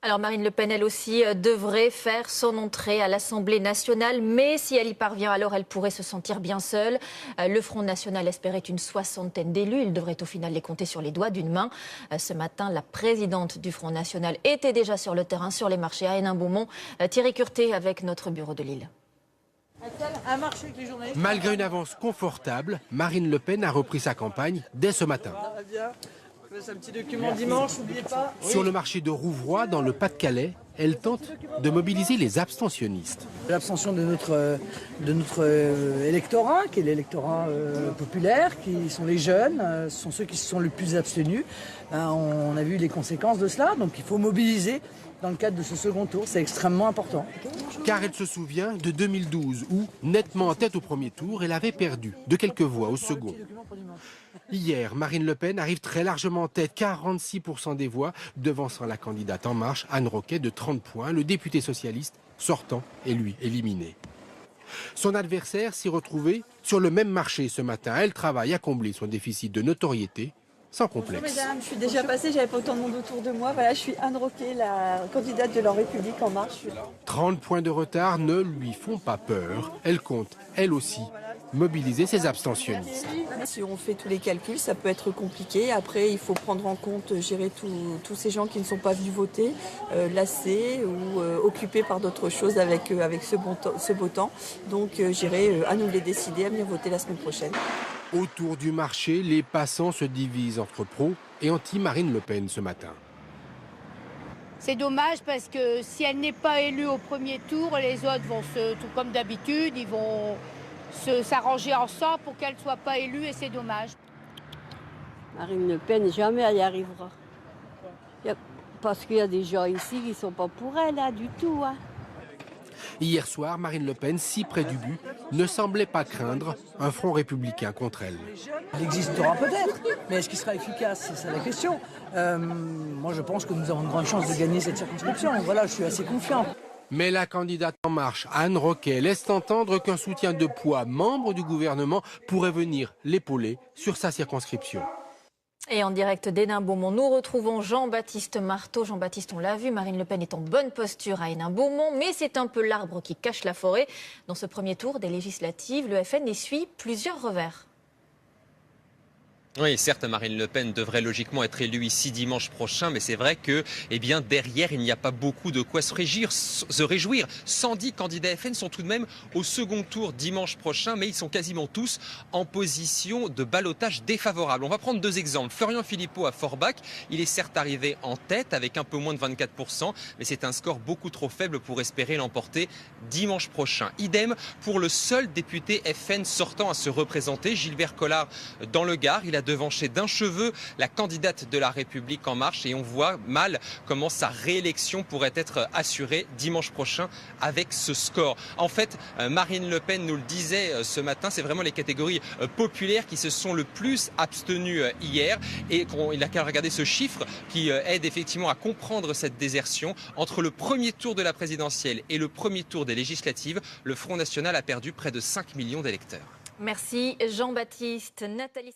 Alors Marine Le Pen, elle aussi, devrait faire son entrée à l'Assemblée nationale. Mais si elle y parvient, alors elle pourrait se sentir bien seule. Le Front national espérait une 60aine d'élus. Il devrait au final les compter sur les doigts d'une main. Ce matin, la présidente du Front national était déjà sur le terrain, sur les marchés à Hénin-Beaumont. Thierry Curté avec notre bureau de Lille. Malgré une avance confortable, Marine Le Pen a repris sa campagne dès ce matin. Un petit document dimanche, n'oubliez pas. Sur le marché de Rouvroy, dans le Pas-de-Calais, elle tente de mobiliser les abstentionnistes. L'abstention de notre électorat, qui est l'électorat populaire, qui sont les jeunes, ce sont ceux qui se sont le plus abstenus. On a vu les conséquences de cela, donc il faut mobiliser dans le cadre de ce second tour, c'est extrêmement important. Car elle se souvient de 2012 où, nettement en tête au premier tour, elle avait perdu de quelques voix au second. Hier, Marine Le Pen arrive très largement en tête, 46% des voix, devançant la candidate En Marche, Anne Roquet, de 30 points, le député socialiste sortant est lui éliminé. Son adversaire s'y retrouvait sur le même marché ce matin. Elle travaille à combler son déficit de notoriété sans complexe. Bonjour mesdames, je suis déjà passée, j'avais pas autant de monde autour de moi. Voilà, je suis Anne Roquet, la candidate de La République En Marche. 30 points de retard ne lui font pas peur. Elle compte, elle aussi, mobiliser ses abstentionnistes. Si on fait tous les calculs, ça peut être compliqué. Après, il faut prendre en compte, gérer tous ces gens qui ne sont pas venus voter, lassés ou occupés par d'autres choses avec ce beau temps. Donc, j'irai à nous les décider à venir voter la semaine prochaine. Autour du marché, les passants se divisent entre pro et anti-Marine Le Pen ce matin. C'est dommage parce que si elle n'est pas élue au premier tour, les autres vont tout comme d'habitude, ils vont s'arranger ensemble pour qu'elle ne soit pas élue et c'est dommage. Marine Le Pen, jamais elle y arrivera. Parce qu'il y a des gens ici qui ne sont pas pour elle, là, du tout. Hein. Hier soir, Marine Le Pen, si près du but, ne semblait pas craindre un front républicain contre elle. Il existera peut-être, mais est-ce qu'il sera efficace? C'est ça la question. Moi, je pense que nous avons une grande chance de gagner cette circonscription. Voilà, je suis assez confiant. Mais la candidate En Marche, Anne Roquet, laisse entendre qu'un soutien de poids membre du gouvernement pourrait venir l'épauler sur sa circonscription. Et en direct d'Hénin-Beaumont, nous retrouvons Jean-Baptiste Marteau. Jean-Baptiste, on l'a vu, Marine Le Pen est en bonne posture à Hénin-Beaumont, mais c'est un peu l'arbre qui cache la forêt. Dans ce premier tour des législatives, le FN essuie plusieurs revers. Oui, certes, Marine Le Pen devrait logiquement être élue ici dimanche prochain, mais c'est vrai que, derrière, il n'y a pas beaucoup de quoi se réjouir. 110 candidats FN sont tout de même au second tour dimanche prochain, mais ils sont quasiment tous en position de ballottage défavorable. On va prendre deux exemples. Florian Philippot à Forbach, il est certes arrivé en tête avec un peu moins de 24%, mais c'est un score beaucoup trop faible pour espérer l'emporter dimanche prochain. Idem pour le seul député FN sortant à se représenter, Gilbert Collard dans le Gard. Il a devanché d'un cheveu la candidate de La République En Marche et on voit mal comment sa réélection pourrait être assurée dimanche prochain avec ce score. En fait, Marine Le Pen nous le disait ce matin, c'est vraiment les catégories populaires qui se sont le plus abstenues hier et il a qu'à regarder ce chiffre qui aide effectivement à comprendre cette désertion. Entre le premier tour de la présidentielle et le premier tour des législatives, le Front national a perdu près de 5 millions d'électeurs. Merci Jean-Baptiste. Nathalie